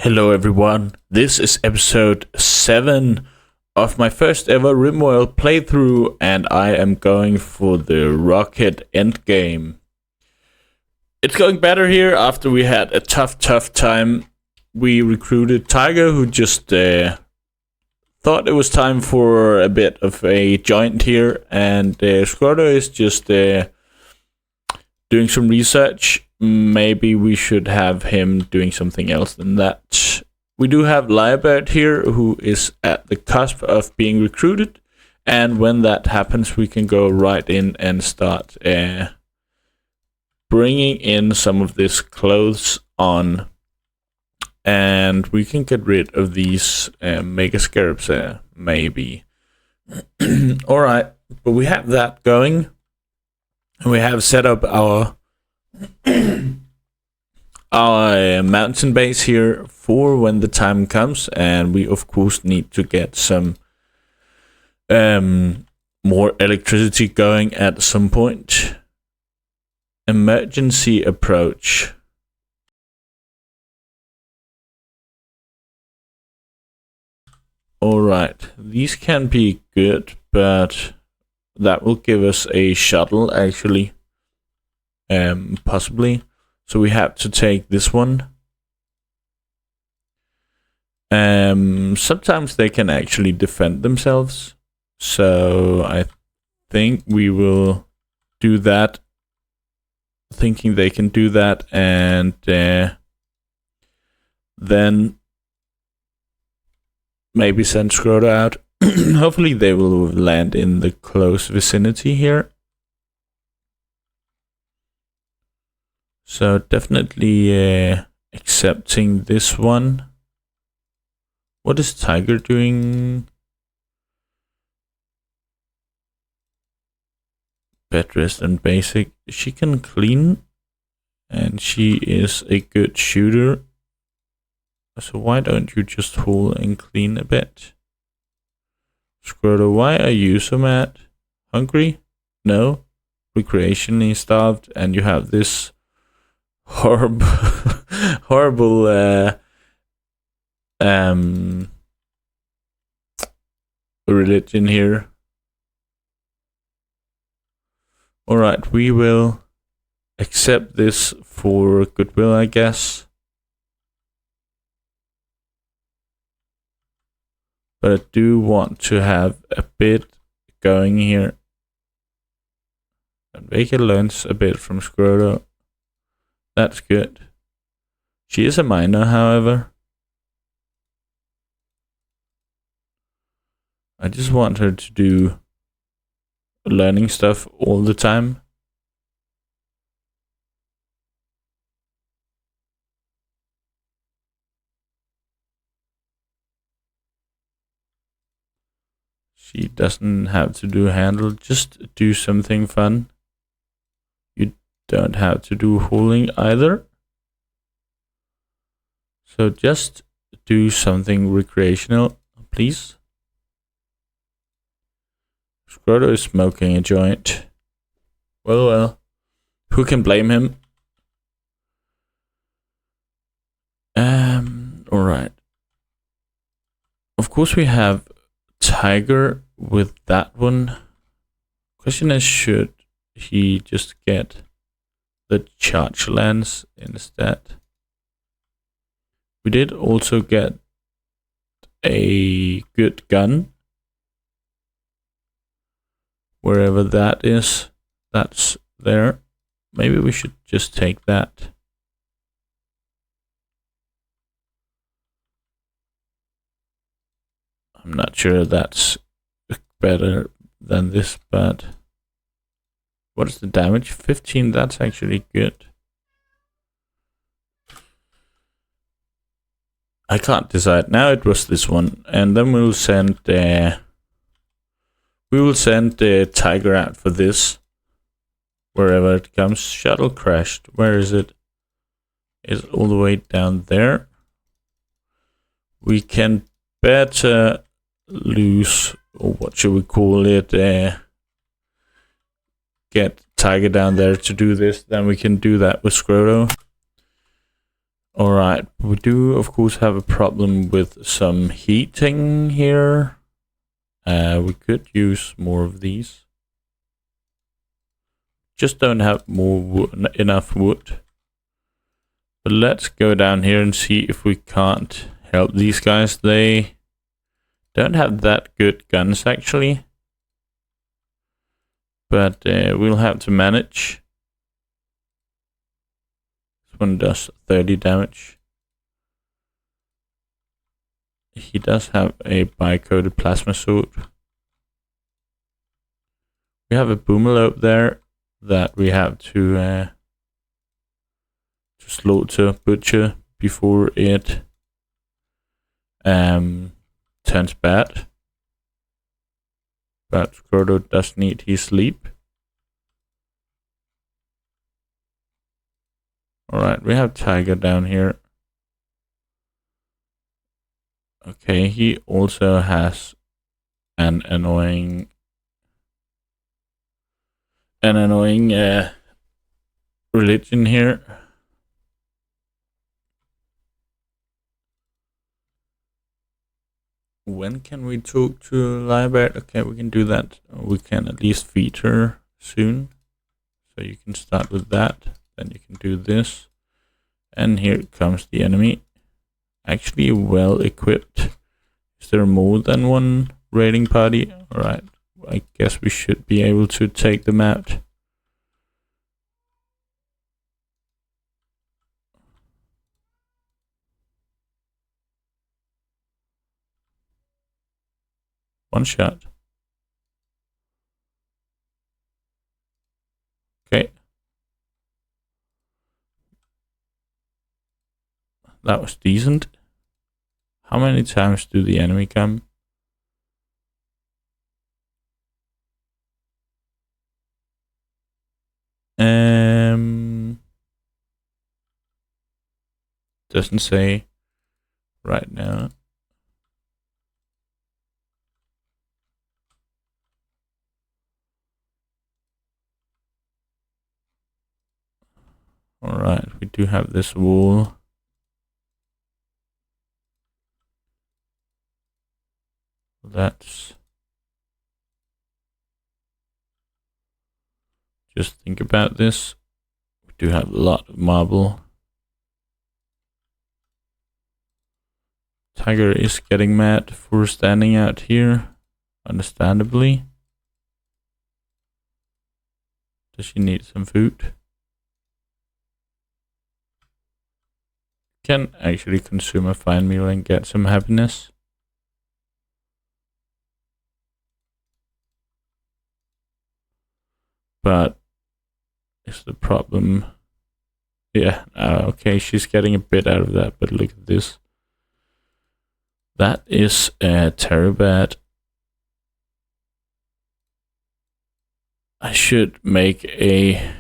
Hello everyone, this is episode 7 of my first ever RimWorld playthrough, and I am going for the rocket endgame. It's going better here after we had a tough time. We recruited Tiger, who just thought it was time for a bit of a joint here, and Scroto is just doing some research. Maybe we should have him doing something else than that. We do have Lyrebird here, who is at the cusp of being recruited, and when that happens we can go right in and start bringing in some of this clothes on, and we can get rid of these mega scarabs maybe. Alright, but we have that going. We have set up our mountain base here for when the time comes, and we of course need to get some more electricity going at some point. Emergency approach. Alright, these can be good, but that will give us a shuttle actually. Possibly. So we have to take this one. Sometimes they can actually defend themselves. So I think we will do that. Thinking they can do that, and then maybe send Scroto out. Hopefully they will land in the close vicinity here. So definitely accepting this one. What is Tiger doing? Bed rest and basic. She can clean, and she is a good shooter. So why don't you just haul and clean a bit? Scroto, why are you so mad? Hungry? No. Recreationally starved, and you have this horrible religion here. Alright, we will accept this for goodwill, I guess. But I do want to have a bit going here. And Vega learns a bit from Scroto. That's good. She is a minor, however. I just want her to do learning stuff all the time. She doesn't have to do handle, just do something fun. You don't have to do hauling either. So just do something recreational, please. Scroto is smoking a joint. Well, who can blame him? Alright. Of course we have Tiger with that one. Question is, should he just get the charge lance instead? We did also get a good gun. Wherever that is, that's there. Maybe we should just take that. I'm not sure that's better than this, but what is the damage? 15, that's actually good. I can't decide. Now it was this one, and then we'll send Tiger out for this. Wherever it comes. Shuttle crashed. Where is it? It's all the way down there. We can better lose, or what should we call it, get Tiger down there to do this. Then we can do that with Scroto. Alright, we do of course have a problem with some heating here. We could use more of these. Just don't have enough wood. But let's go down here and see if we can't help these guys. They don't have that good guns actually. But we'll have to manage. This one does 30 damage. He does have a bi-coated plasma sword. We have a boomerlope there that we have to slaughter, butcher before it turns bad. But Scroto does need his sleep. Alright, we have Tiger down here. Okay, he also has an annoying religion here. When can we talk to Lybat? Okay, we can do that. We can at least feed her soon. So you can start with that. Then you can do this. And here comes the enemy. Actually well equipped. Is there more than one raiding party? Alright, I guess we should be able to take them out. One shot. Okay. That was decent. How many times do the enemy come? Doesn't say right now. Alright, we do have this wall. Let's just think about this. We do have a lot of marble. Tiger is getting mad for standing out here, understandably. Does she need some food? Can actually consume a fine meal and get some happiness. But is the problem? Yeah, okay, she's getting a bit out of that, but look at this. That is terrible bad. I should make a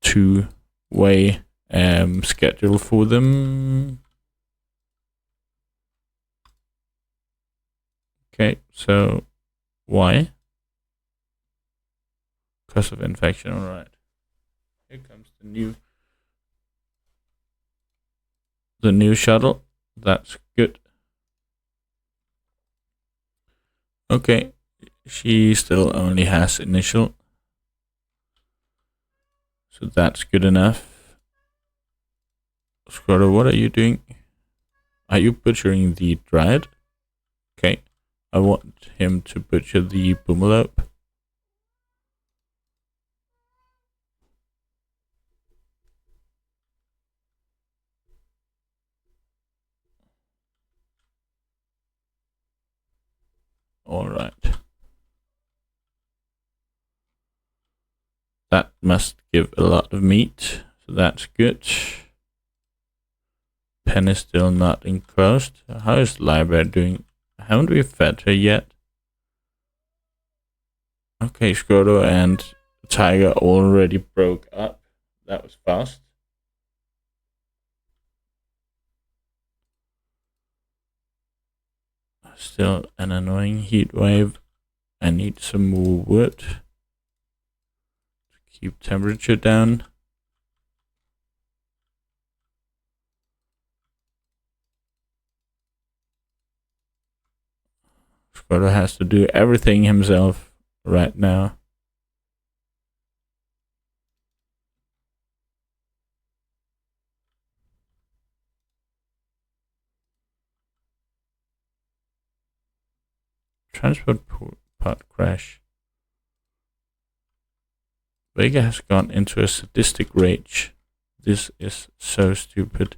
two-way schedule for them. Okay, so why? Cause of infection. All right. Here comes the new shuttle. That's good. Okay, she still only has initial, so that's good enough. Scroto, what are you doing? Are you butchering the Dryad? Okay, I want him to butcher the Boomerlope. Alright. That must give a lot of meat, so that's good. Pen is still not enclosed. How is Lybat doing? Haven't we fed her yet? Okay, Scroto and Tiger already broke up. That was fast. Still an annoying heat wave. I need some more wood to keep temperature down. Frodo has to do everything himself right now. Transport pod crash. Vega has gone into a sadistic rage. This is so stupid.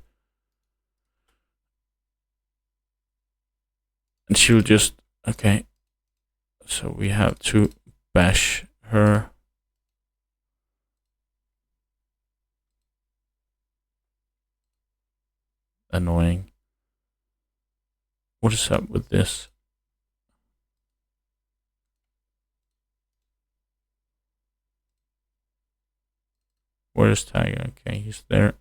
And she'll just... Okay. So we have to bash her. Annoying. What is up with this? Where is Tiger? Okay, he's there.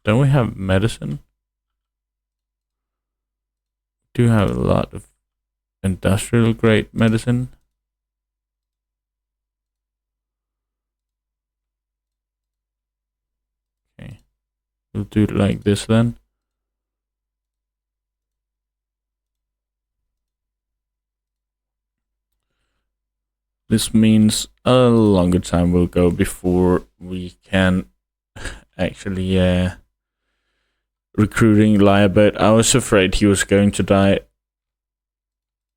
Don't we have medicine? Do have a lot of industrial grade medicine. Okay, we'll do it like this then. This means a longer time will go before we can actually recruiting Lyrebird. I was afraid he was going to die.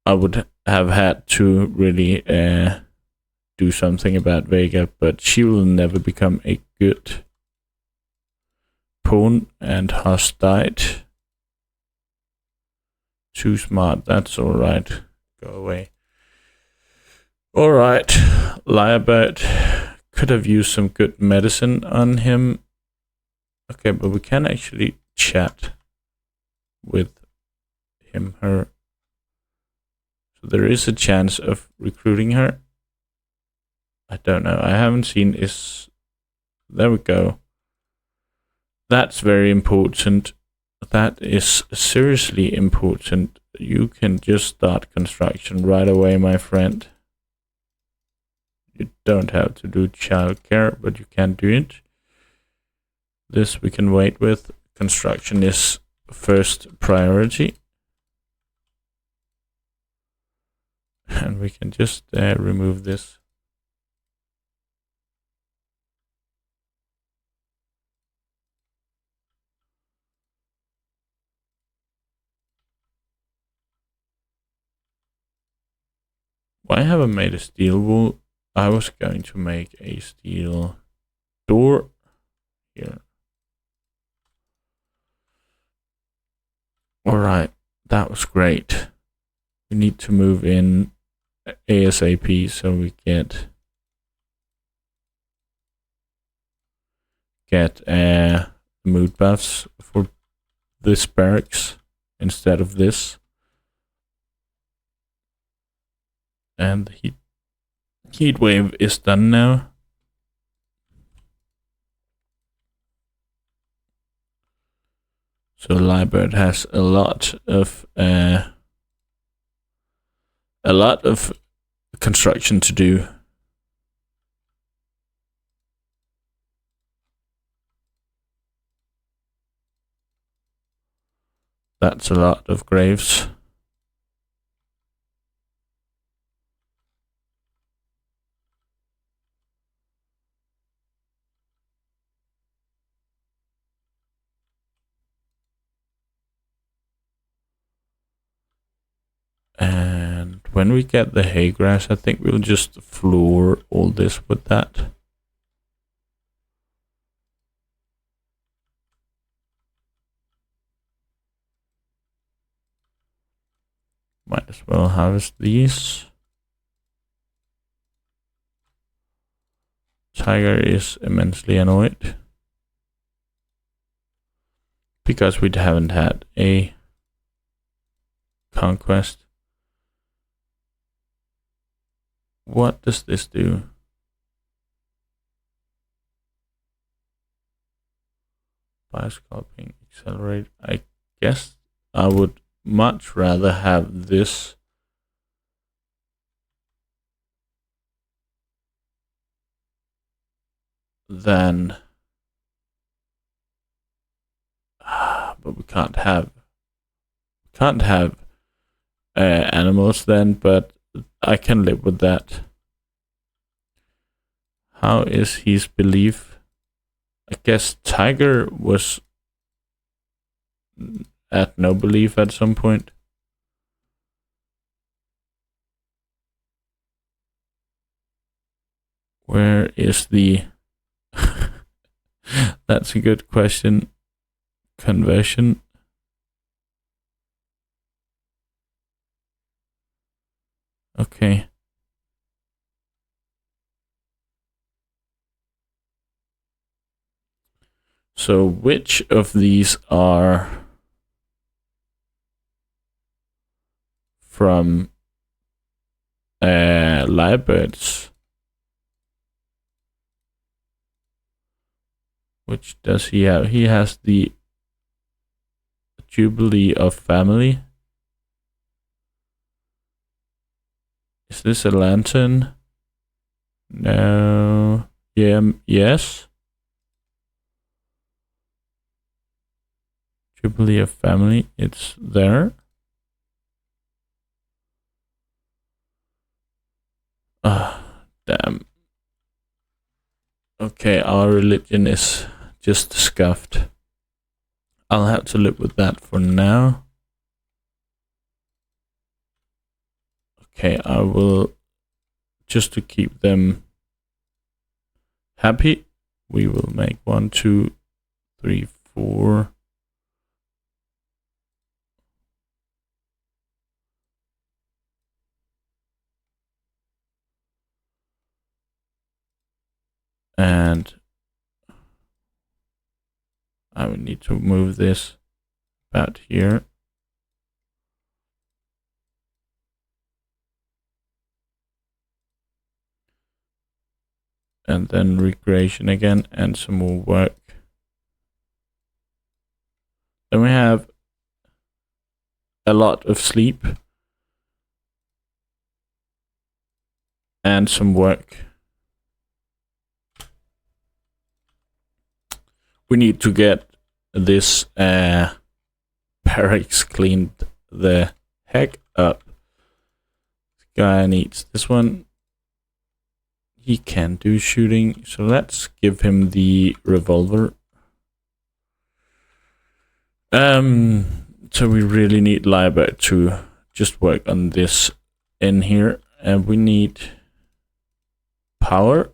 I would have had to really do something about Vega, but she will never become a good pawn, and has died. Too smart, that's alright. Go away. Alright, Lyrebird could have used some good medicine on him. Okay, but we can actually chat with him, her. So there is a chance of recruiting her. I don't know. I haven't seen is. There we go. That's very important. That is seriously important. You can just start construction right away, my friend. You don't have to do childcare, but you can do it. This we can wait with. Construction is first priority. And we can just remove this. Why have I made a steel wall? I was going to make a steel door here. Alright, that was great. We need to move in ASAP so we get mood buffs for this barracks instead of this. And the heat wave is done now. So Lyrebird has a lot of construction to do. That's a lot of graves. And when we get the hay grass, I think we'll just floor all this with that. Might as well harvest these. Tiger is immensely annoyed because we haven't had a conquest. What does this do? Bioscoping accelerate. I guess I would much rather have this than can't have animals then, but I can live with that. How is his belief? I guess tiger was at no belief at some point. Where is the... That's a good question. Conversion. Okay. So which of these are from lyrebirds? Which does he have? He has the Jubilee of Family. Is this a lantern? No. Yeah, yes. Jubilee of Family, it's there. Damn. Okay, our religion is just scuffed. I'll have to live with that for now. Okay, I will, just to keep them happy, we will make 1, 2, 3, 4. And I would need to move this about here. And then recreation again and some more work. Then we have a lot of sleep and some work. We need to get this barracks cleaned the heck up. This guy needs this one. He can do shooting, so let's give him the revolver. So we really need Liber to just work on this in here, and we need power.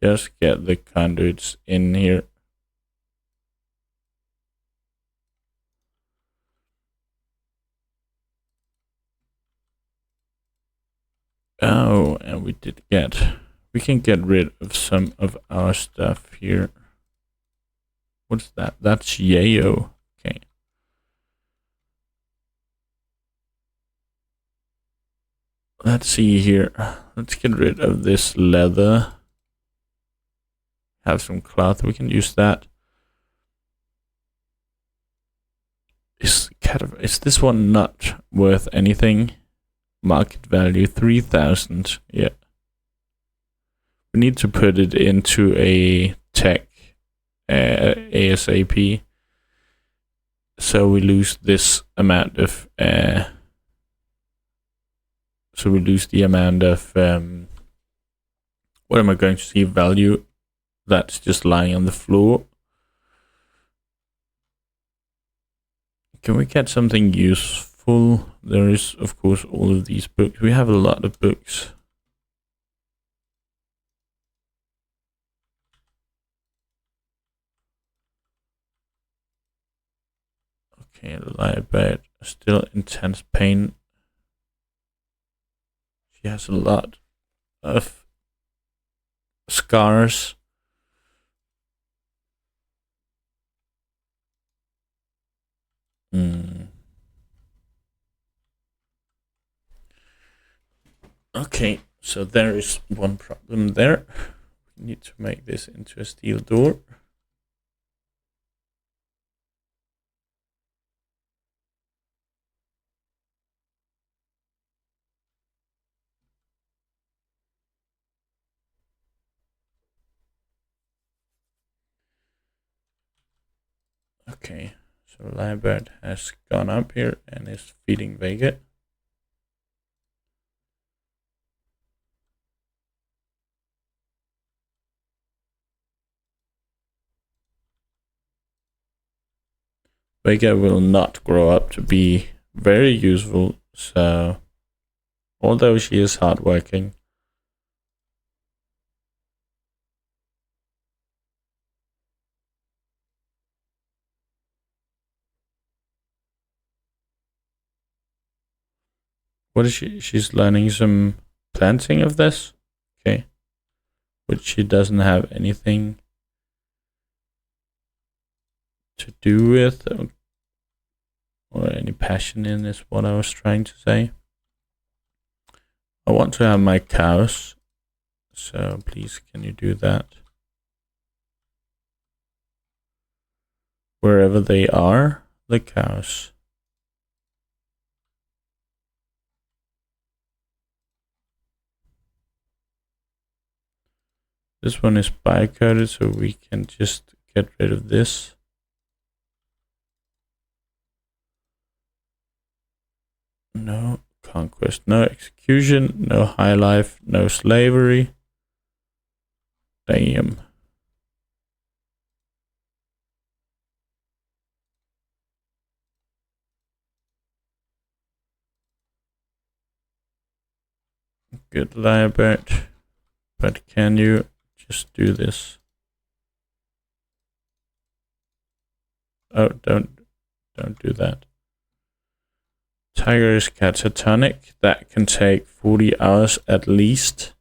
Just get the conduits in here. Oh, and we can get rid of some of our stuff here. What's that? That's yayo. Okay. Let's see here. Let's get rid of this leather. Have some cloth. We can use that. Is this one not worth anything? Market value 3,000. Yeah. We need to put it into a tech ASAP. So we lose this amount of so we lose the amount of what am I going to see value that's just lying on the floor. Can we get something useful? There is, of course, all of these books. We have a lot of books. Okay, lie about still intense pain. She has a lot of scars. Okay, so there is one problem there. We need to make this into a steel door. Okay, so Lyrebird has gone up here and is feeding Vega. Vega will not grow up to be very useful, so although she is hardworking. What is she? She's learning some planting of this. Okay. Which she doesn't have anything to do with or any passion in, is what I was trying to say. I want to have my cows, so please can you do that? Wherever they are, the cows. This one is biocoded, so we can just get rid of this. No conquest, no execution, no high life, no slavery. Damn. Good Lyrebird, but can you just do this? Oh, don't do that. Tiger is catatonic. That can take 40 hours at least.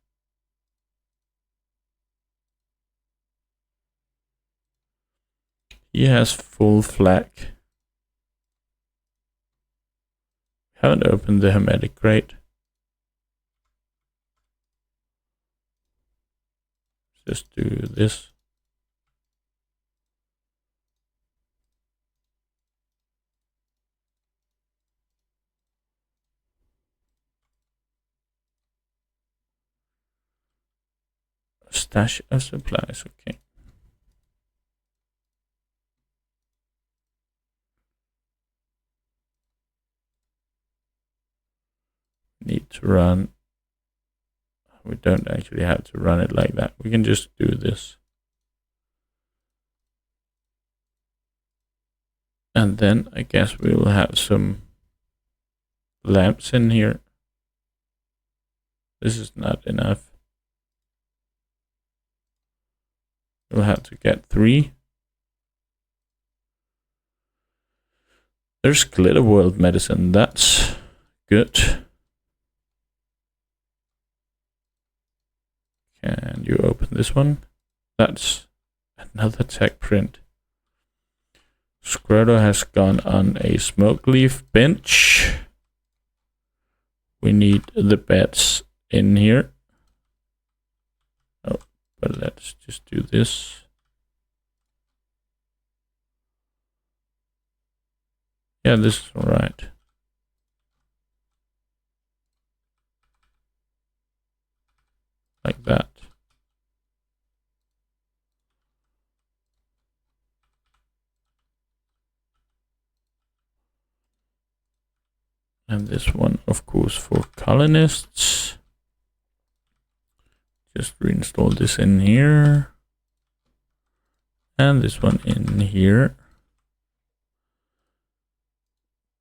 He has full flak. Haven't opened the hermetic crate. Just do this. Stash of supplies, okay. Need to run. We don't actually have to run it like that. We can just do this. And then I guess we will have some lamps in here. This is not enough. We'll have to get 3. There's Glitter World medicine. That's good. Can you open this one? That's another tech print. Scroto has gone on a smoke leaf bench. We need the beds in here. Oh, but let's just do this. Yeah, this is all right. Like that. And this one, of course, for colonists. Just reinstall this in here. And this one in here.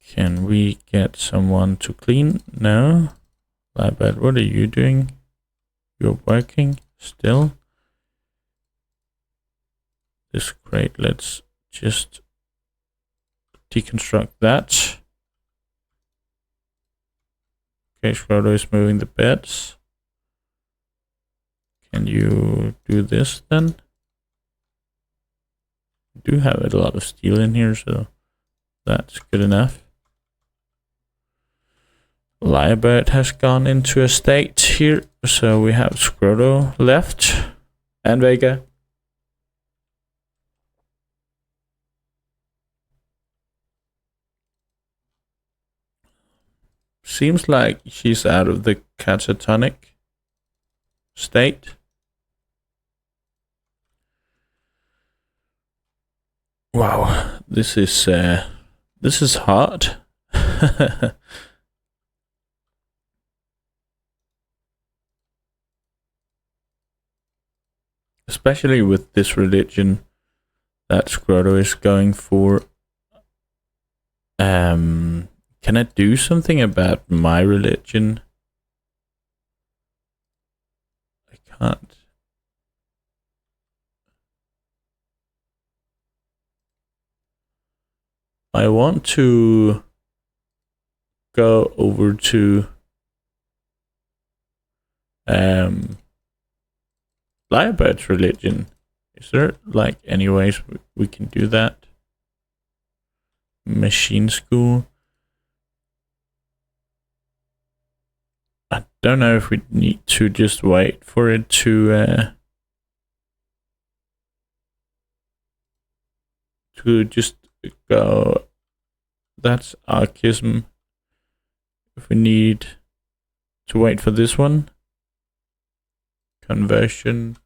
Can we get someone to clean? No. But what are you doing? You're working still. This crate, let's just deconstruct that. Okay, Scroto is moving the beds. Can you do this then? We do have a lot of steel in here, so that's good enough. Lyrebird has gone into a state here, so we have Scroto left and Vega. Seems like she's out of the catatonic state. Wow, this is hard. Especially with this religion that Scroto is going for. Can I do something about my religion? I can't. I want to go over to Lyrebird's religion. Is there like any ways we can do that? Machine school. I don't know if we need to just wait for it to just go. That's archism. If we need to wait for this one, conversion.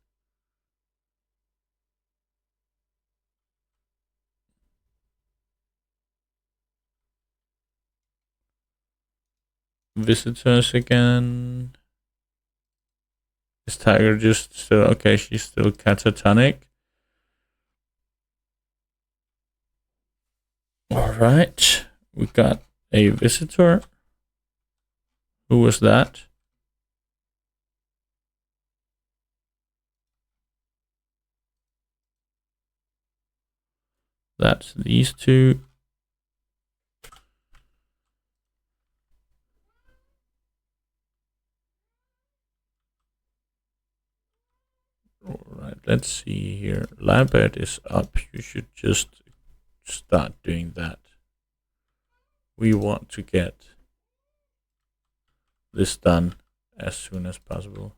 Visitors again. Is Tiger just still okay? She's still catatonic. All right, we got a visitor. Who was that? That's these two. All right, let's see here. Lambert is up. You should just start doing that. We want to get this done as soon as possible.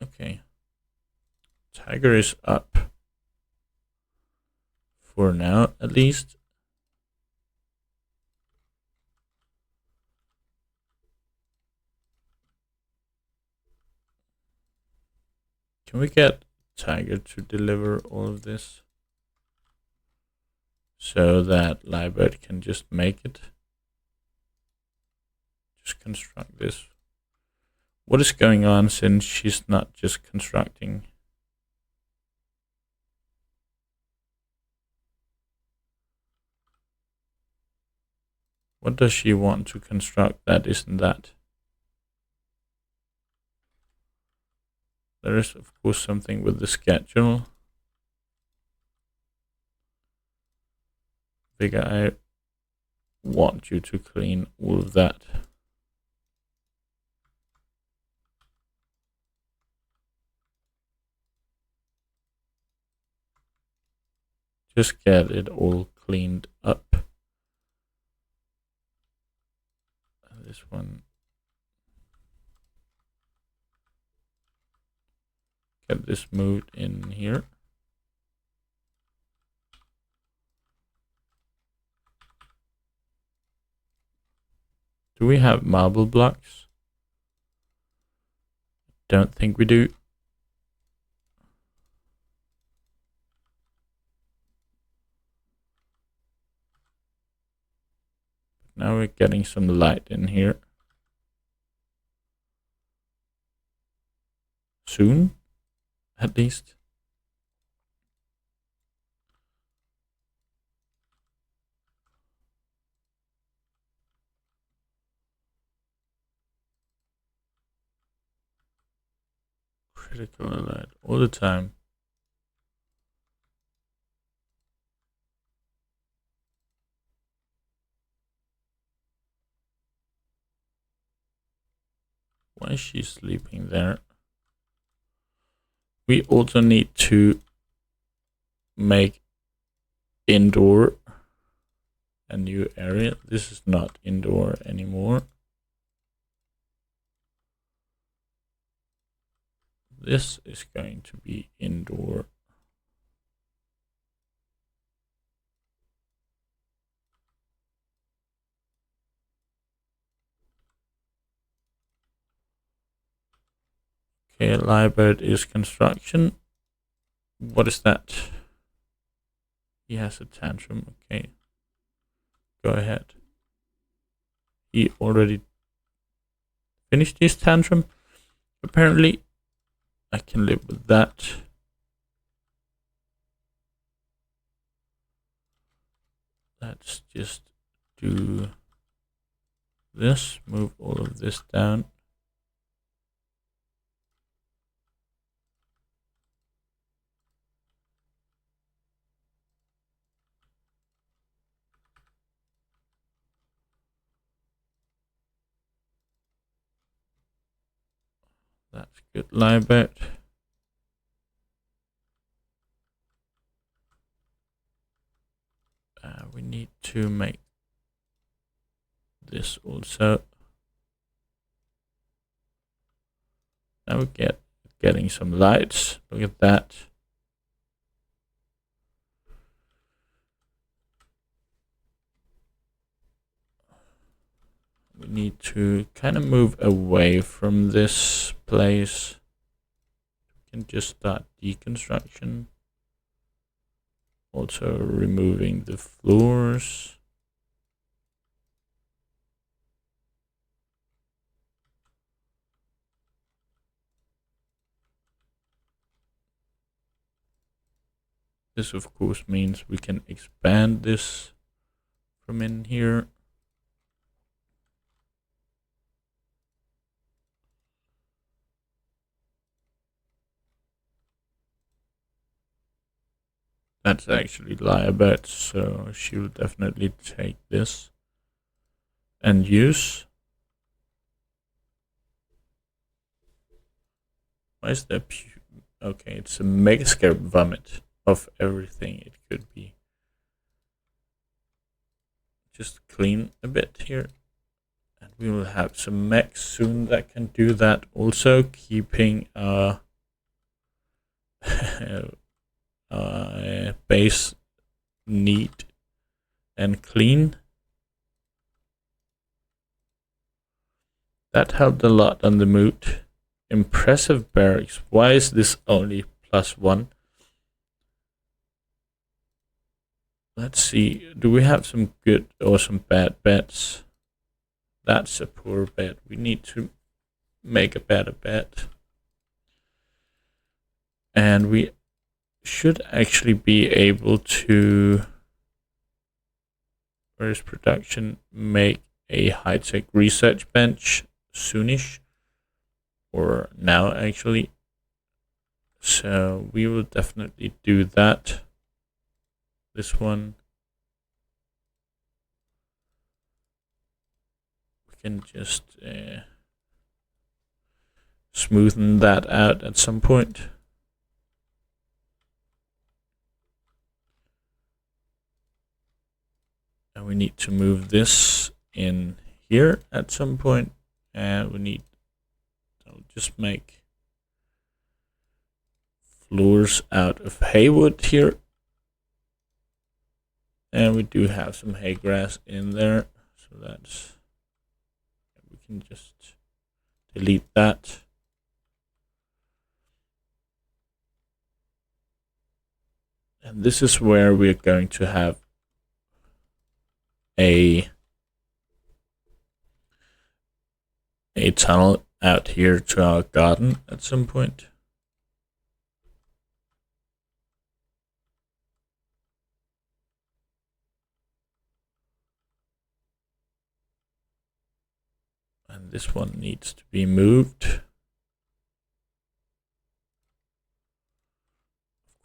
Okay. Tiger is up. For now, at least. Can we get Tiger to deliver all of this? So that Libert can just make it. Just construct this. What is going on since she's not just constructing? What does she want to construct that isn't that? There is, of course, something with the schedule. Vigor, I want you to clean all of that. Just get it all cleaned up. This one. Get this moved in here. Do we have marble blocks? Don't think we do. Now we're getting some light in here. Soon, at least. Critical alert all the time. Why is she sleeping there? We also need to make indoor a new area. This is not indoor anymore. This is going to be indoor. Okay, Lyrebird is construction. What is that? He has a tantrum. Okay. Go ahead. He already finished his tantrum. Apparently, I can live with that. Let's just do this. Move all of this down. That's good, Lyrebird. We need to make this also. Now we're getting some lights. Look at that. We need to kind of move away from this place. We can just start deconstruction. Also removing the floors. This of course means we can expand this from in here. That's actually Lyrebird, so she will definitely take this and use. Why is there okay, it's a megascape vomit of everything it could be. Just clean a bit here. And we will have some mechs soon that can do that. Also keeping base neat and clean. That helped a lot on the mood. Impressive barracks. Why is this only +1? Let's see. Do we have some good or some bad bets? That's a poor bet. We need to make a better bet. And we should actually be able to, where's production, make a high-tech research bench soonish. Or now actually. So we will definitely do that. This one. We can just smoothen that out at some point. And we need to move this in here at some point. And we need, I'll just make floors out of haywood here. And we do have some hay grass in there. So that's, we can just delete that. And this is where we're going to have a tunnel out here to our garden at some point. And this one needs to be moved. Of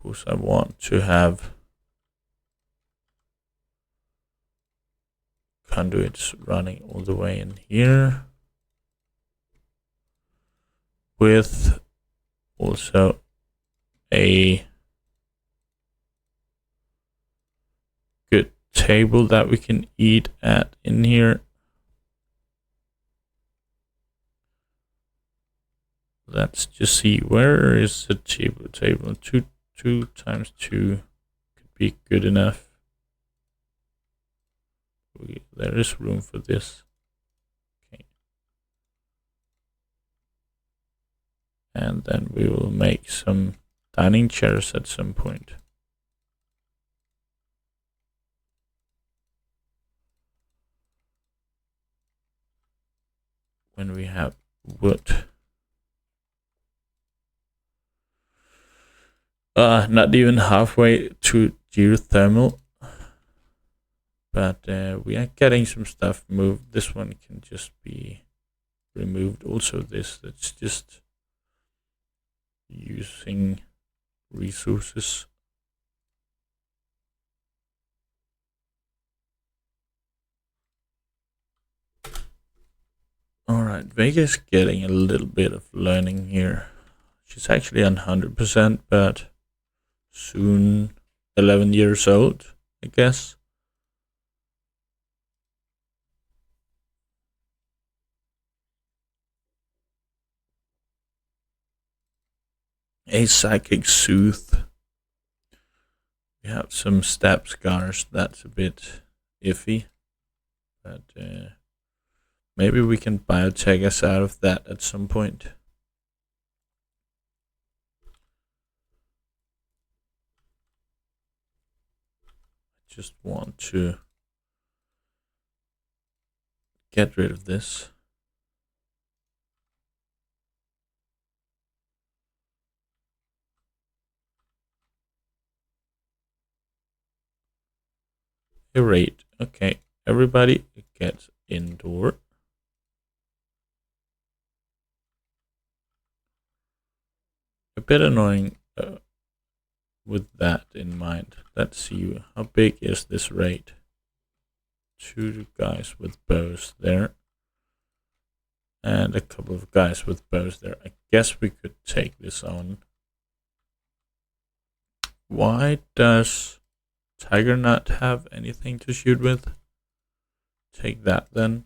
course, I want to have conduits running all the way in here, with also a good table that we can eat at in here. Let's just see, where is the table? 2 times 2 could be good enough. There is room for this. Okay. And then we will make some dining chairs at some point. When we have wood. Not even halfway to geothermal. But we are getting some stuff moved. This one can just be removed. Also this, that's just using resources. Alright, Vega's getting a little bit of learning here. She's actually on 100%, but soon 11 years old, I guess. A psychic soothe. We have some stab scars, that's a bit iffy. But maybe we can biotech us out of that at some point. I just want to get rid of this. Erase. Okay, everybody gets indoor. A bit annoying with that in mind. Let's see, how big is this raid? 2 guys with bows there. And a couple of guys with bows there. I guess we could take this on. Why does Tiger not have anything to shoot with? Take that then.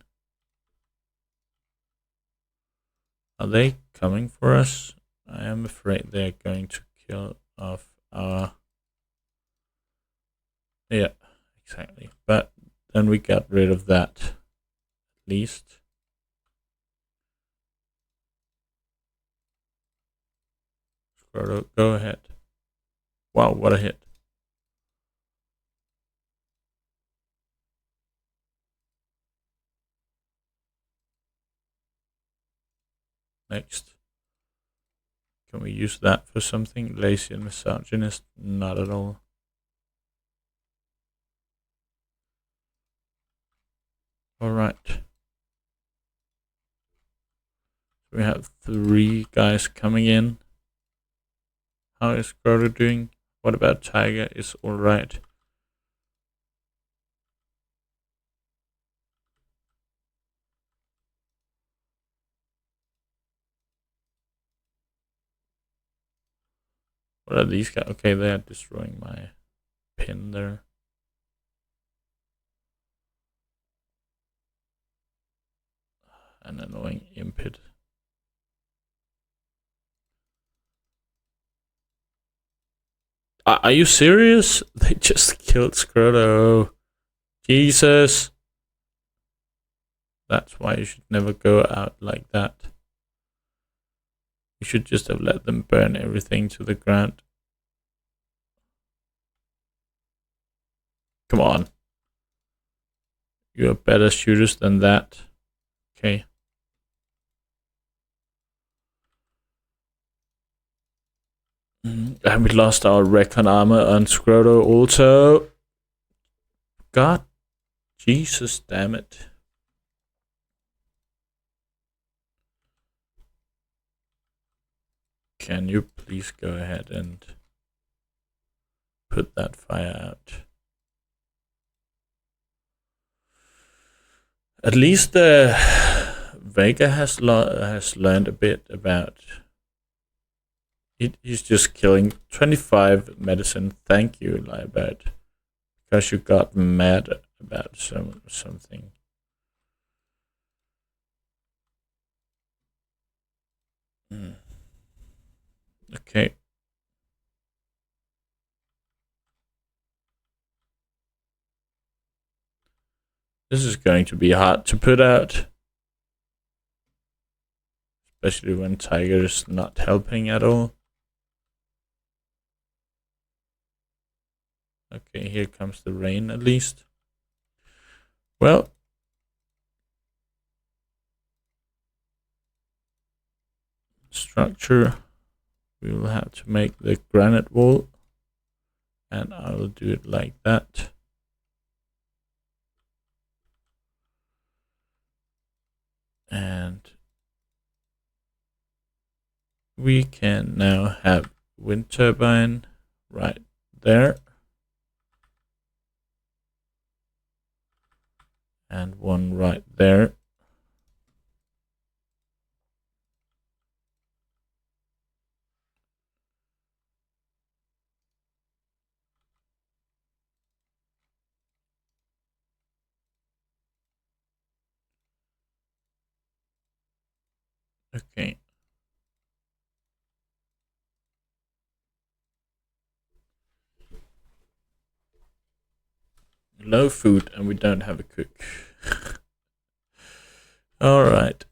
Are they coming for us? I am afraid they're going to kill off our... Yeah, exactly. But then we got rid of that, at least. Go ahead. Wow, what a hit. Next. Can we use that for something? Lazy and misogynist? Not at all. Alright. We have 3 guys coming in. How is Groto doing? What about Tiger? Is alright. What are these guys? Okay, they are destroying my pin there. An annoying impet. Are you serious? They just killed Scroto. Jesus. That's why you should never go out like that. You should just have let them burn everything to the ground. Come on. You're better shooters than that. Okay. And we lost our recon armor on Scroto also. God. Jesus damn it. Can you please go ahead and put that fire out? At least Vega has learned a bit about it. He's just killing 25 medicine. Thank you, Lybert, because you got mad about something. Okay. This is going to be hard to put out. especially when Tiger's not helping at all. Okay, here comes the rain at least. Well, structure, we will have to make the granite wall, and I will do it like that. And we can now have wind turbine right there. And one right there. Okay. Low food, and we don't have a cook. All right.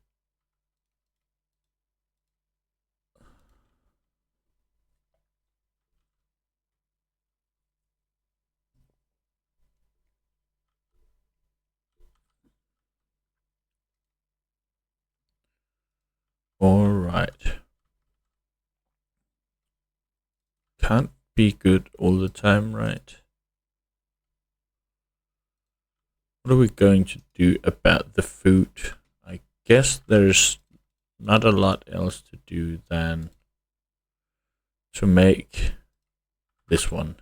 All right. Can't be good all the time, right? What are we going to do about the food? I guess there's not a lot else to do than to make this one.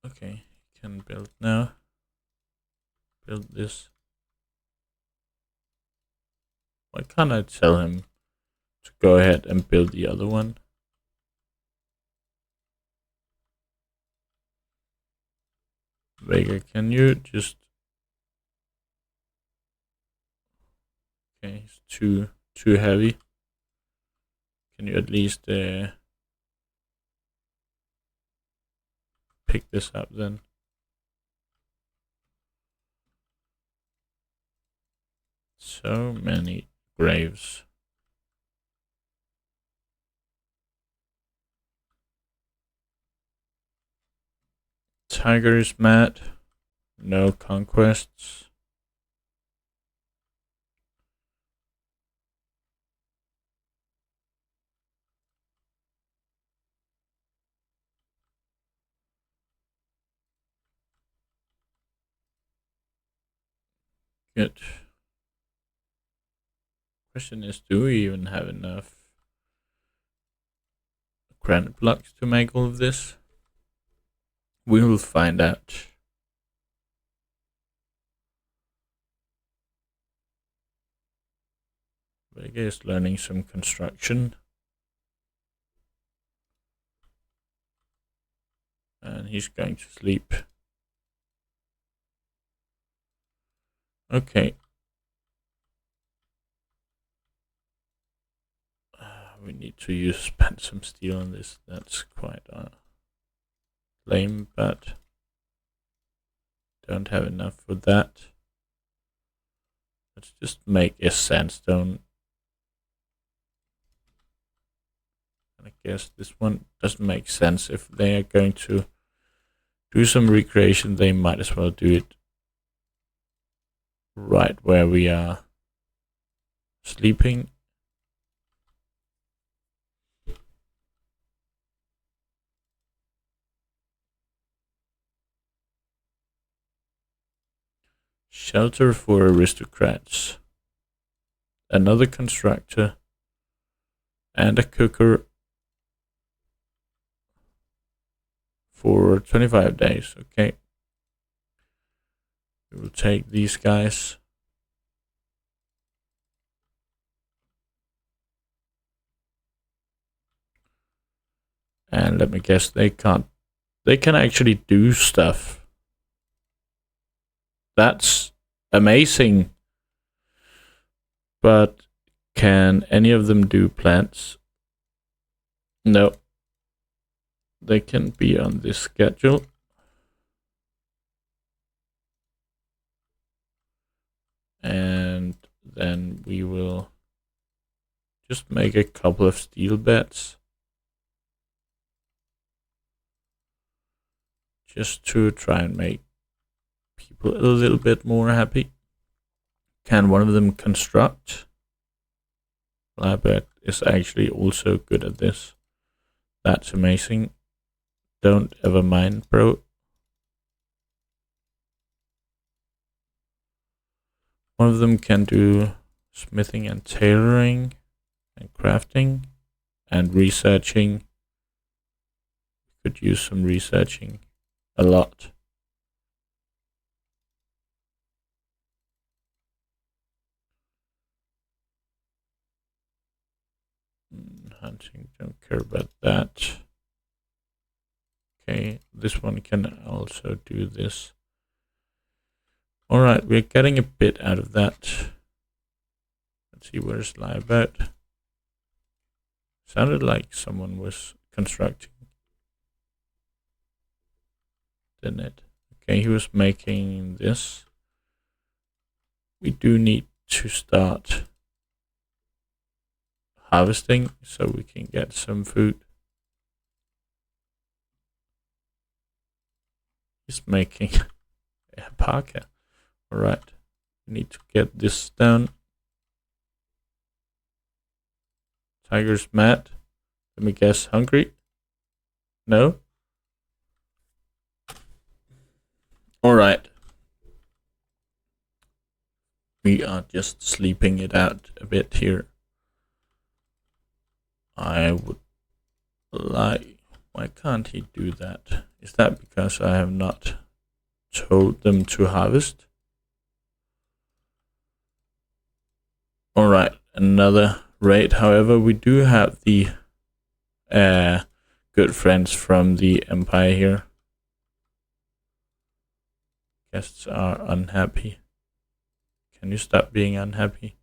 Okay, can build now. Build this. Why can't I tell him to go ahead and build the other one? Vega, can you just... Okay, it's too heavy. Can you at least pick this up then? So many graves. Tiger is mad. No conquests. Good. Question is, do we even have enough granite blocks to make all of this? We will find out. Vega is learning some construction. And he's going to sleep. Okay. We need to spend some steel on this. That's quite lame, but don't have enough for that. Let's just make a sandstone. And I guess this one doesn't make sense. If they are going to do some recreation, they might as well do it right where we are sleeping. Shelter for aristocrats. Another constructor. And a cooker. For 25 days. Okay. We will take these guys. And let me guess, they can actually do stuff. That's amazing. But can any of them do plants? No. They can be on this schedule. And then we will just make a couple of steel beds. Just to try and make people a little bit more happy. Can one of them construct? Well, I bet is actually also good at this. That's amazing. Don't ever mind, bro. One of them can do smithing and tailoring and crafting and researching. Could use some researching a lot. Hunting, don't care about that. Okay, this one can also do this. Alright, we're getting a bit out of that. Let's see, where's Lyrebird? Sounded like someone was constructing. Didn't it? Okay, he was making this. We do need to start harvesting so we can get some food. He's making a parka. Alright, we need to get this down. Tiger's mad. Let me guess, hungry? No? Alright. We are just sleeping it out a bit here. I would like... Why can't he do that? Is that because I have not told them to harvest? Alright, another raid. However, we do have the good friends from the Empire here. Guests are unhappy. Can you stop being unhappy?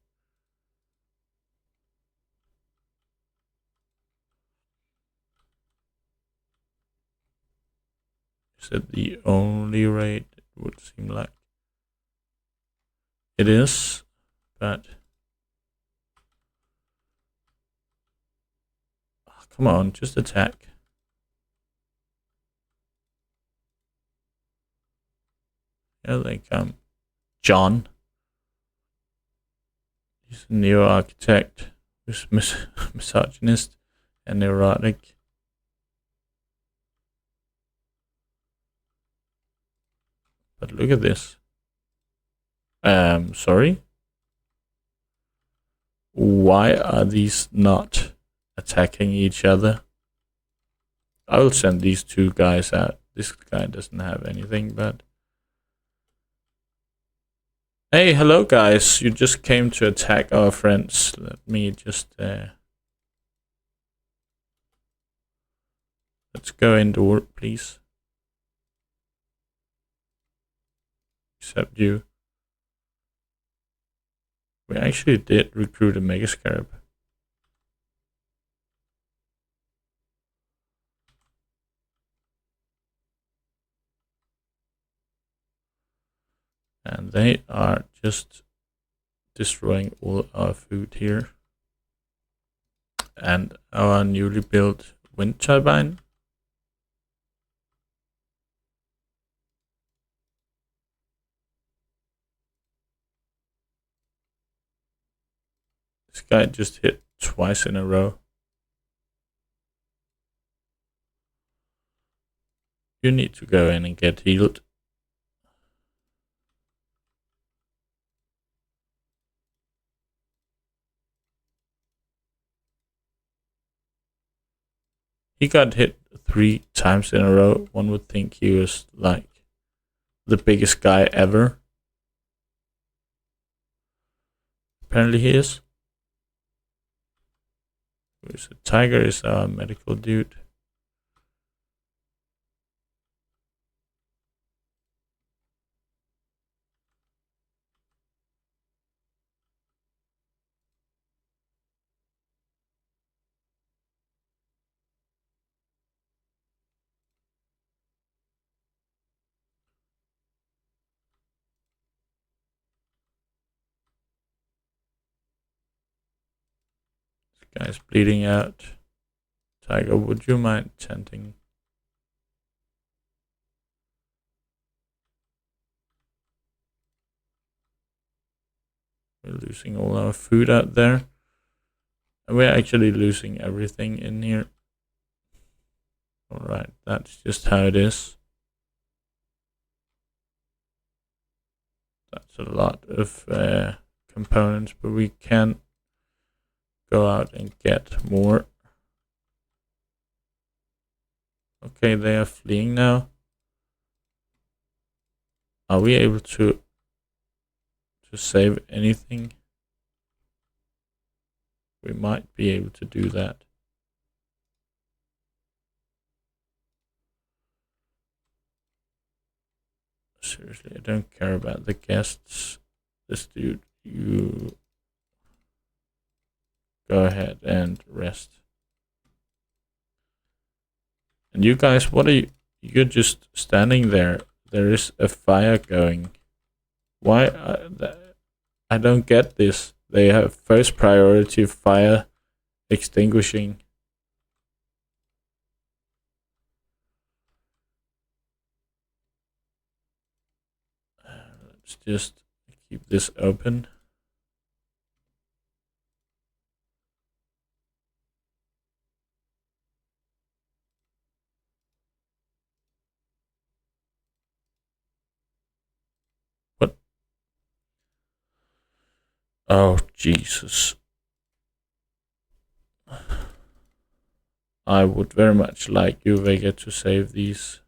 Is it the only raid? It would seem like it is, but oh, come on, just attack. Here they come. John. He's a neo-architect who's misogynist and neurotic. But look at this. Sorry? Why are these not attacking each other? I will send these two guys out. This guy doesn't have anything, but... Hey, hello guys. You just came to attack our friends. Let me just... Let's go indoor, please. Except you. We actually did recruit a Mega Scarab. And they are just destroying all our food here. And our newly built wind turbine. This guy just hit twice in a row. You need to go in and get healed. He got hit 3 times in a row. One would think he was like the biggest guy ever. Apparently he is. Where's the tiger? Is our medical dude. Guy's bleeding out. Tiger, would you mind tenting? We're losing all our food out there. And we're actually losing everything in here. Alright, that's just how it is. That's a lot of components, but we can go out and get more. Okay, they are fleeing now. Are we able to save anything? We might be able to do that. Seriously, I don't care about the guests. This dude, you go ahead and rest. And you guys, what are you? You're just standing there. There is a fire going. Why? I don't get this. They have first priority fire extinguishing. Let's just keep this open. What? Oh, Jesus. I would very much like you, Vega, to save these.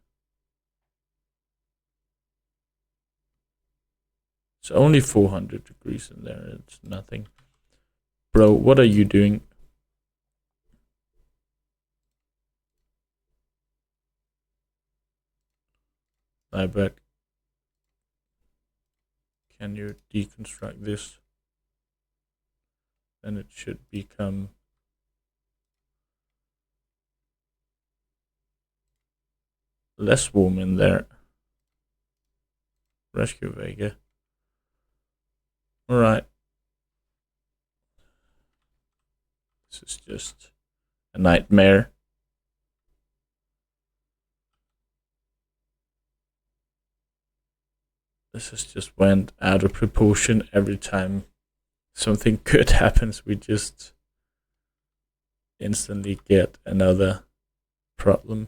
It's only 400 degrees in there. It's nothing. Bro, what are you doing? Lieberg, can you deconstruct this? Then it should become less warm in there. Rescue Vega. Alright. This is just a nightmare. This has just went out of proportion every time something good happens. We just instantly get another problem.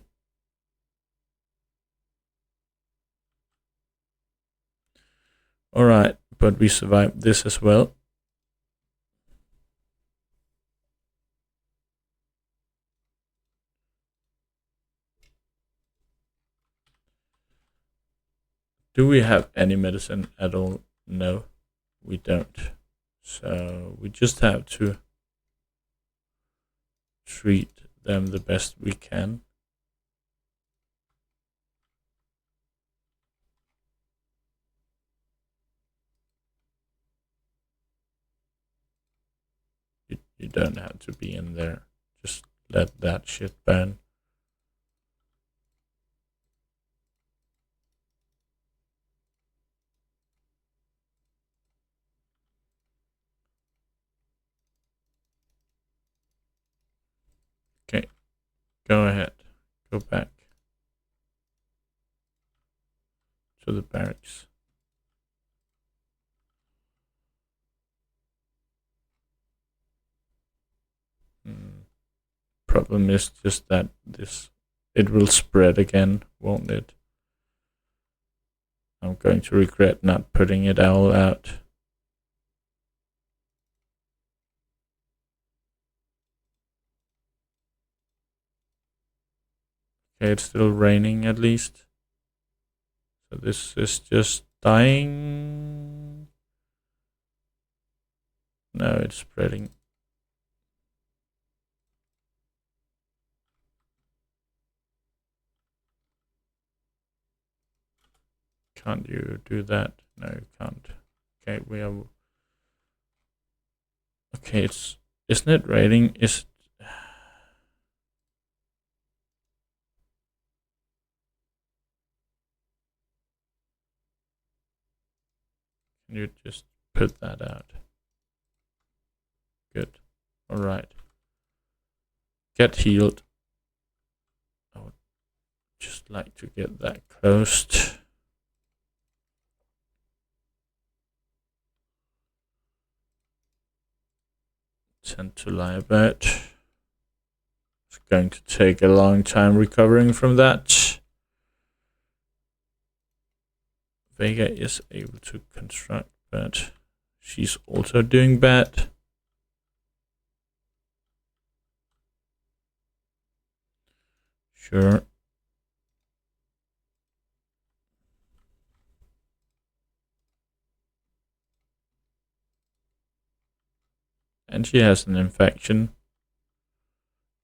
Alright, but we survived this as well. Do we have any medicine at all? No, we don't. So we just have to treat them the best we can. You don't have to be in there. Just let that shit burn. Okay, go ahead. Go back to the barracks. Problem is just that it will spread again, won't it? I'm going to regret not putting it all out. Okay, it's still raining at least. So this is just dying. No, it's spreading. Can't you do that? No, you can't. Okay, we are. Okay, isn't it raining? Can you just put that out? Good. All right. Get healed. I would just like to get that closed. Tend to lie about. It's going to take a long time recovering from that. Vega is able to construct, but she's also doing bad. Sure. And she has an infection.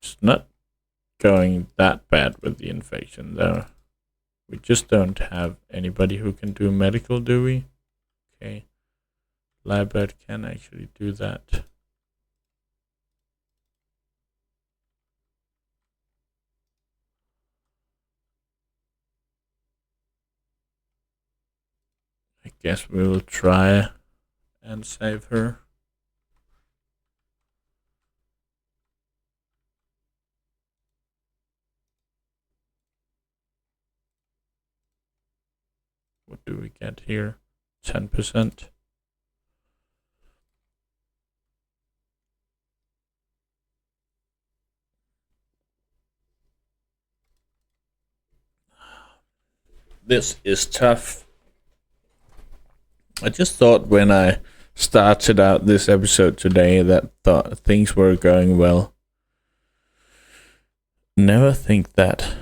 It's not going that bad with the infection though. We just don't have anybody who can do medical, do we? Okay. Libert can actually do that. I guess we will try and save her. What do we get here? 10%. This is tough. I just thought when I started out this episode today that things were going well. Never think that,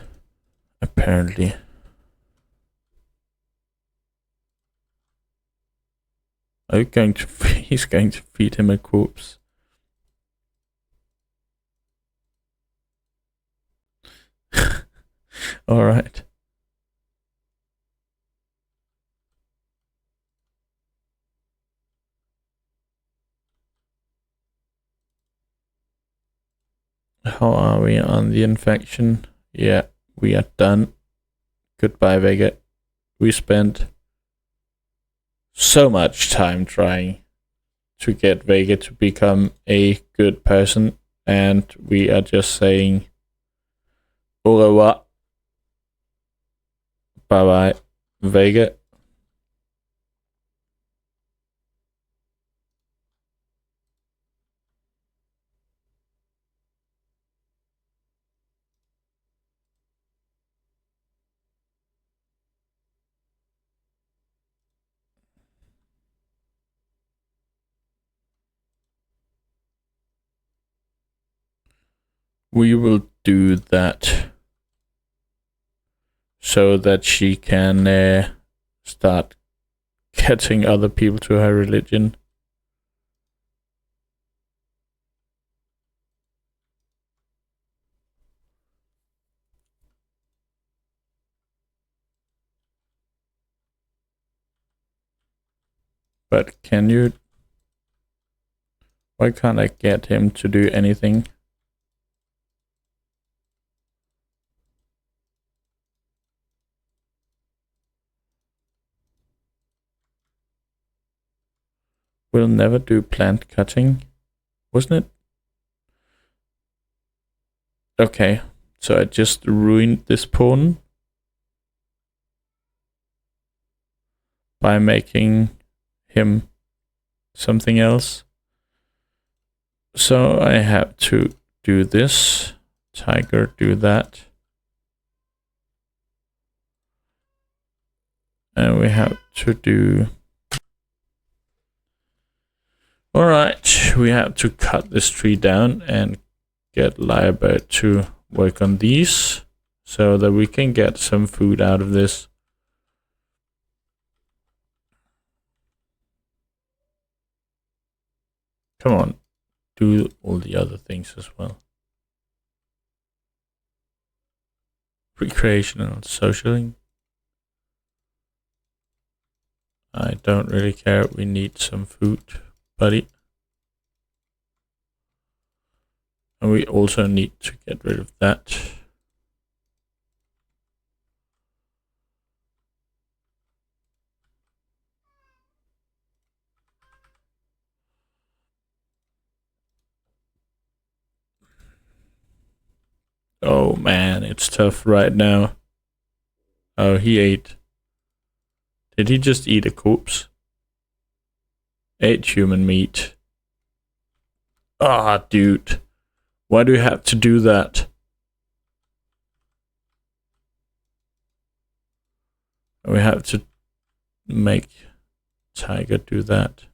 apparently. Are you going to? He's going to feed him a corpse. All right. How are we on the infection? Yeah, we are done. Goodbye, Vega. We spent so much time trying to get Vega to become a good person, and we are just saying au revoir. Bye bye, Vega. We will do that so that she can start getting other people to her religion. But can you? Why can't I get him to do anything? We'll never do plant cutting, wasn't it? Okay, so I just ruined this pawn by making him something else. So I have to do this. Tiger, do that. And we have to do... Alright, we have to cut this tree down and get Lyrebird to work on these so that we can get some food out of this. Come on, do all the other things as well. Recreational socialing. I don't really care. We need some food, buddy. And we also need to get rid of that. Oh man, it's tough right now. Oh, he ate. Did he just eat a corpse? Ate human meat. Ah, dude. Why do you have to do that? We have to make Tiger do that.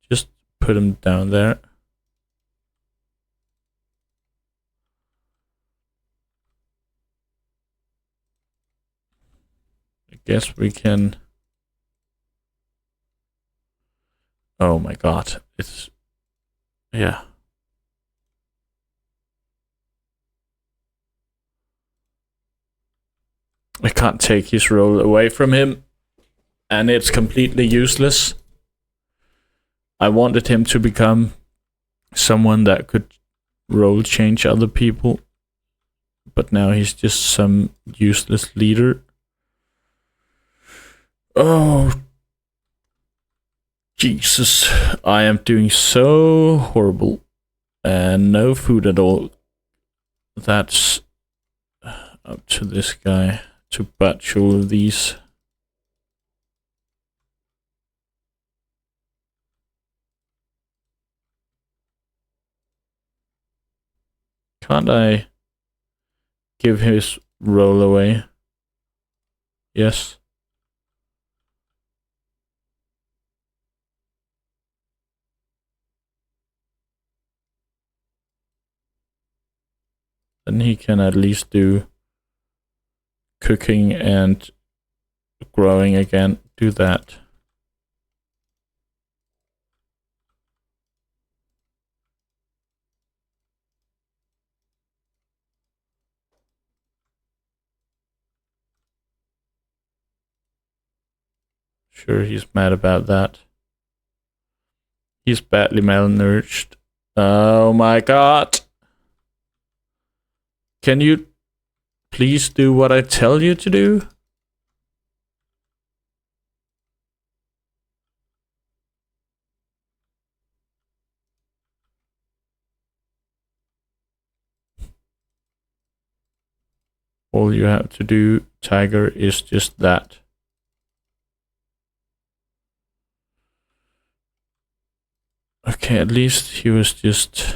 Just put him down there. I guess we can... Oh my god, it's... Yeah. I can't take his role away from him, and it's completely useless. I wanted him to become someone that could role change other people, but now he's just some useless leader. Oh, Jesus, I am doing so horrible, and no food at all. That's up to this guy to batch all of these. Can't I give his role away? Yes. Then he can at least do cooking and growing again. Do that. Sure, he's mad about that. He's badly malnourished. Oh my god. Can you please do what I tell you to do? All you have to do, Tiger, is just that. Okay, at least he was just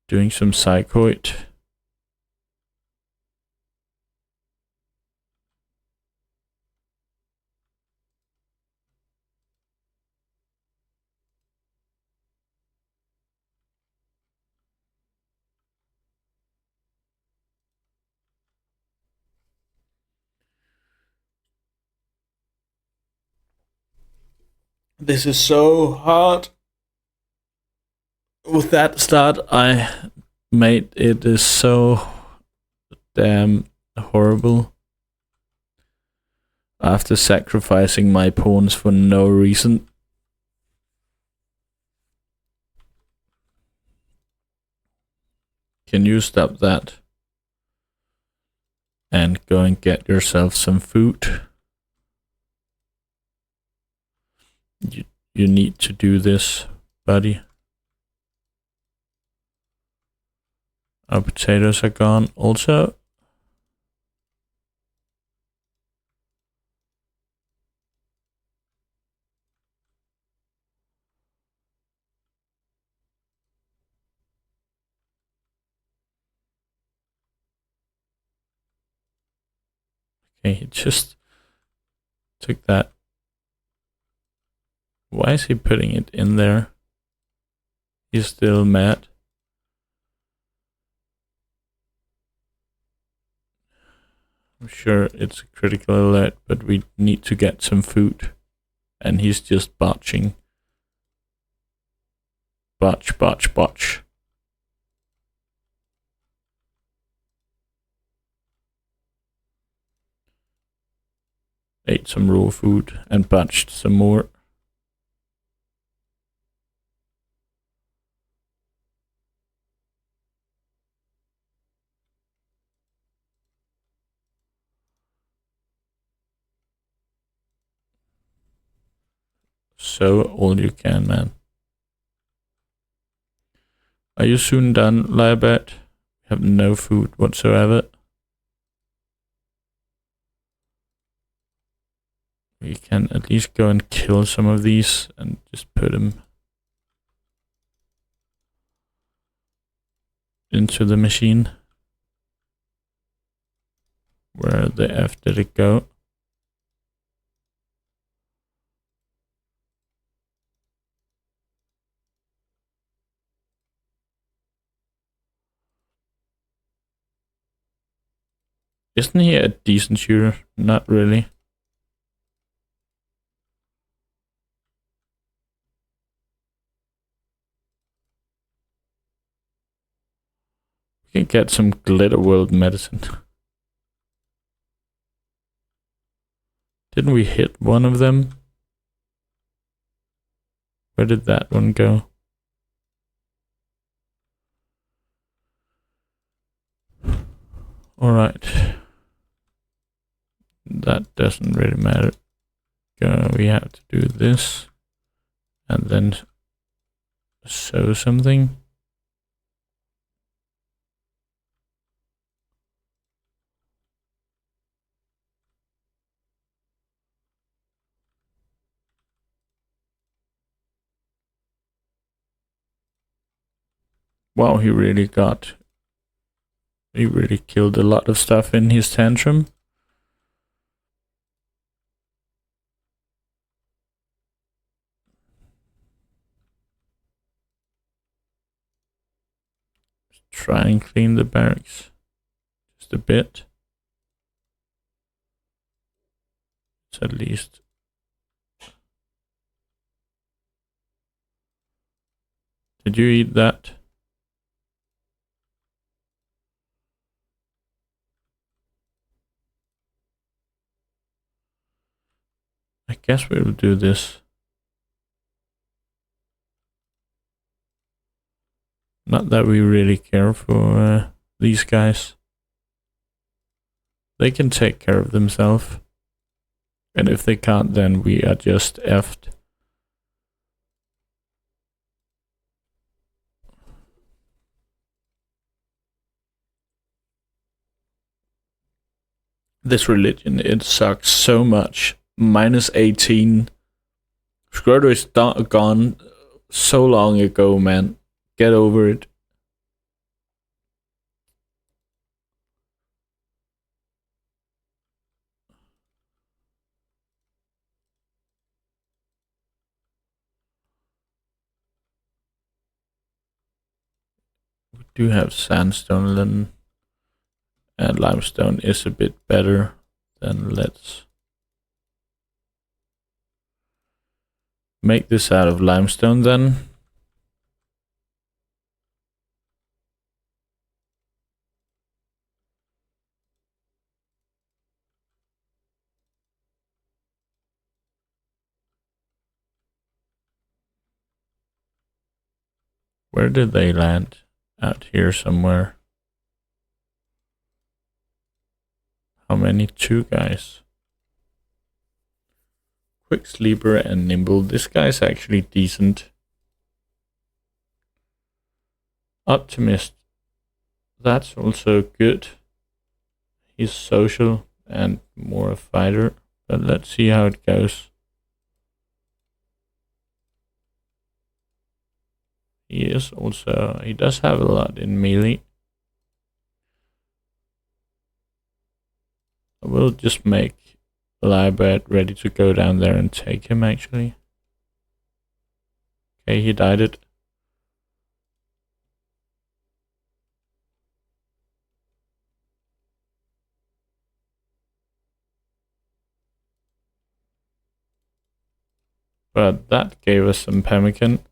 doing some psychoid. This is so hard. With that start I made, it is so damn horrible. After sacrificing my pawns for no reason. Can you stop that? And go and get yourself some food. You need to do this, buddy. Our potatoes are gone also. Okay, he just took that. Why is he putting it in there? He's still mad. I'm sure it's a critical alert, but we need to get some food. And he's just botching. Botch, botch, botch. Ate some raw food and botched some more. So all you can, man. Are you soon done, Lyabert? We have no food whatsoever. We can at least go and kill some of these and just put them into the machine. Where the F did it go? Isn't he a decent shooter? Not really. We can get some glitter world medicine. Didn't we hit one of them? Where did that one go? Alright. That doesn't really matter. We have to do this. And then sew something. Wow, he really killed a lot of stuff in his tantrum. Let's try and clean the barracks just a bit. It's at least. Did you eat that? I guess we'll do this. Not that we really care for these guys. They can take care of themselves. And if they can't, then we are just effed. This religion, it sucks so much. -18. Scroto is gone so long ago, man. Get over it. We do have sandstone, and limestone is a bit better. Then let's make this out of limestone then. Where did they land? Out here somewhere. How many? 2 guys. Quick sleeper and nimble. This guy's actually decent. Optimist. That's also good. He's social and more a fighter. But let's see how it goes. He does have a lot in melee. I will just make Lyabert ready to go down there and take him actually. Okay, he died it. But that gave us some pemmican.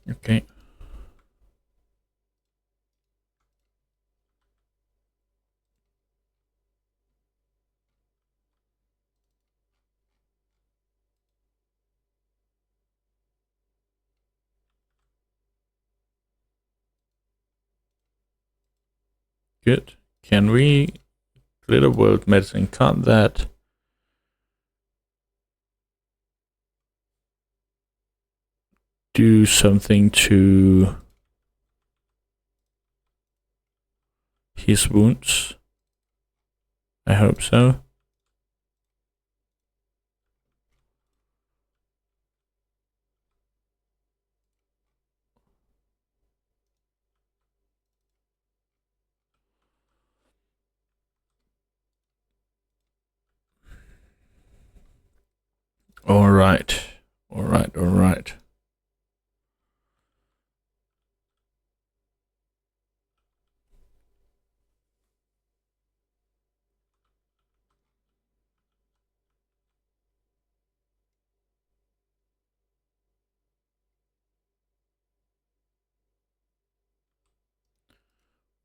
Okay. Good. Can we glitter world medicine? Can't that do something to his wounds? I hope so. All right.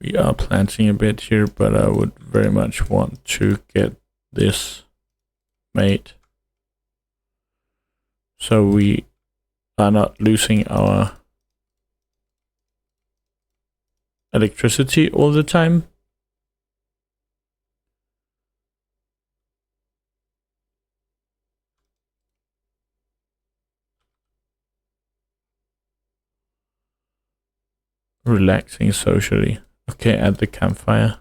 We are planting a bit here, but I would very much want to get this made, so we are not losing our electricity all the time. Relaxing socially. Okay, at the campfire.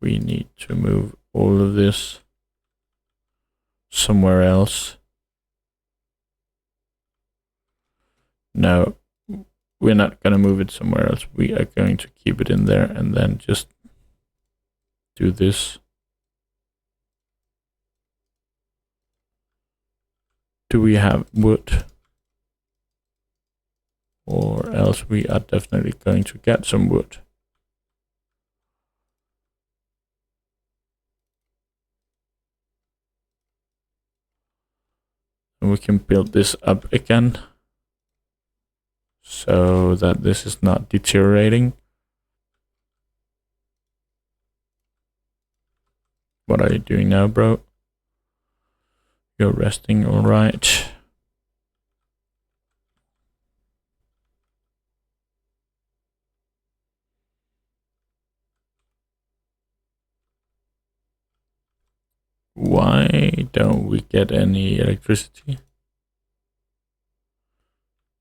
We need to move all of this somewhere else. No, we're not going to move it somewhere else. We are going to keep it in there and then just do this. Do we have wood? Or else we are definitely going to get some wood. And we can build this up again so that this is not deteriorating. What are you doing now, bro? You're resting, all right. Why don't we get any electricity?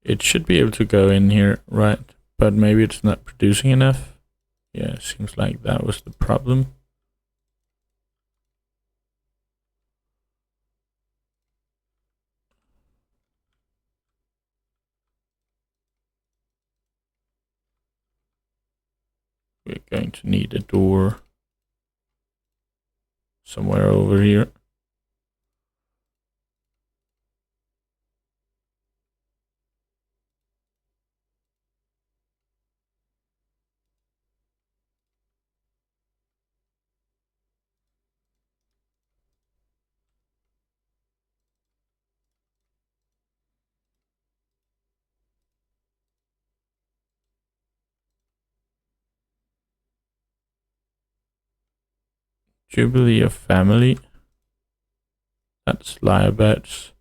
It should be able to go in here, right? But maybe it's not producing enough. Yeah, seems like that was the problem. We're going to need a door somewhere over here. Jubilee of Family. That's Lyrebirds.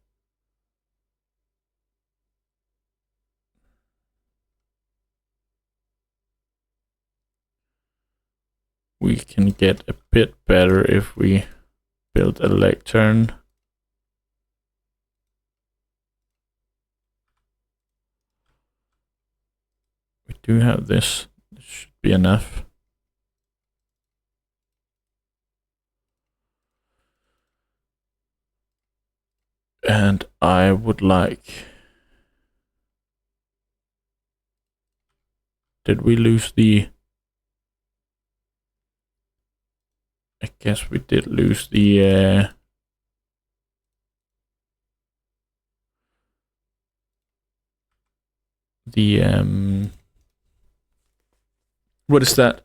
We can get a bit better if we build a lectern. We do have this. This should be enough. And I would like... Did we lose the... I guess we did lose the... What is that?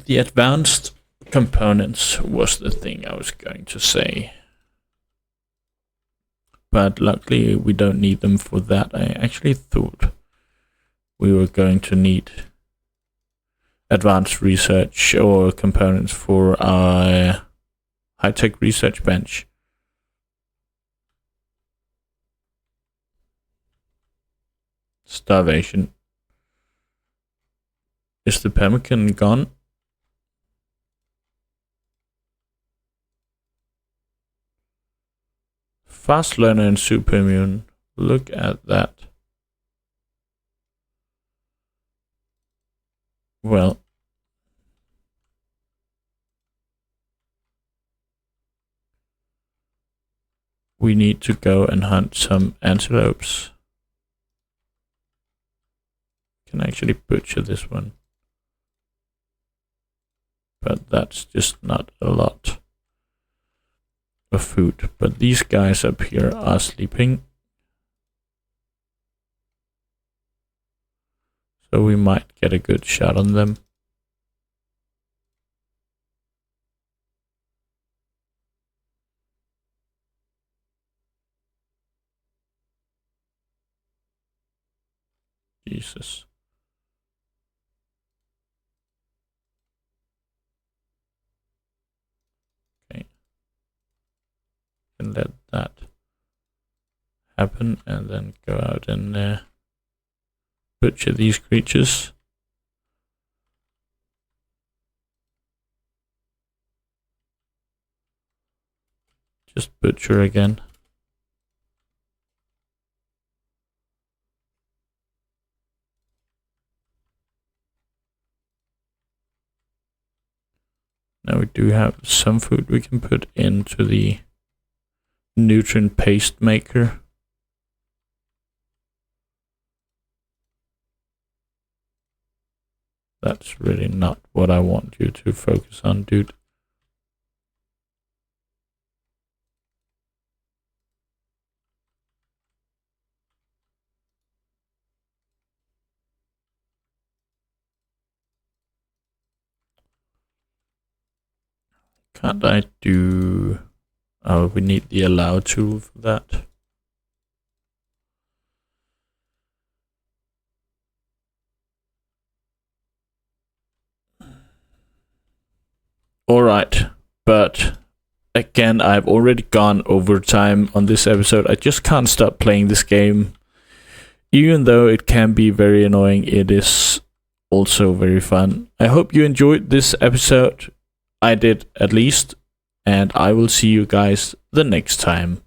The advanced components was the thing I was going to say. But luckily we don't need them for that. I actually thought we were going to need advanced research or components for our high-tech research bench. Starvation. Is the pemmican gone? Fast learner and super immune. Look at that. Well, we need to go and hunt some antelopes. Can actually butcher this one. But that's just not a lot of food. But these guys up here are sleeping. So we might get a good shot on them. Jesus. Okay. And let that happen and then go out and butcher these creatures. Just butcher again. Now we do have some food we can put into the nutrient paste maker. That's really not what I want you to focus on, dude. Can't I do... Oh, we need the allow tool for that. Alright, but again, I've already gone over time on this episode. I just can't stop playing this game. Even though it can be very annoying, it is also very fun. I hope you enjoyed this episode. I did, at least. And I will see you guys the next time.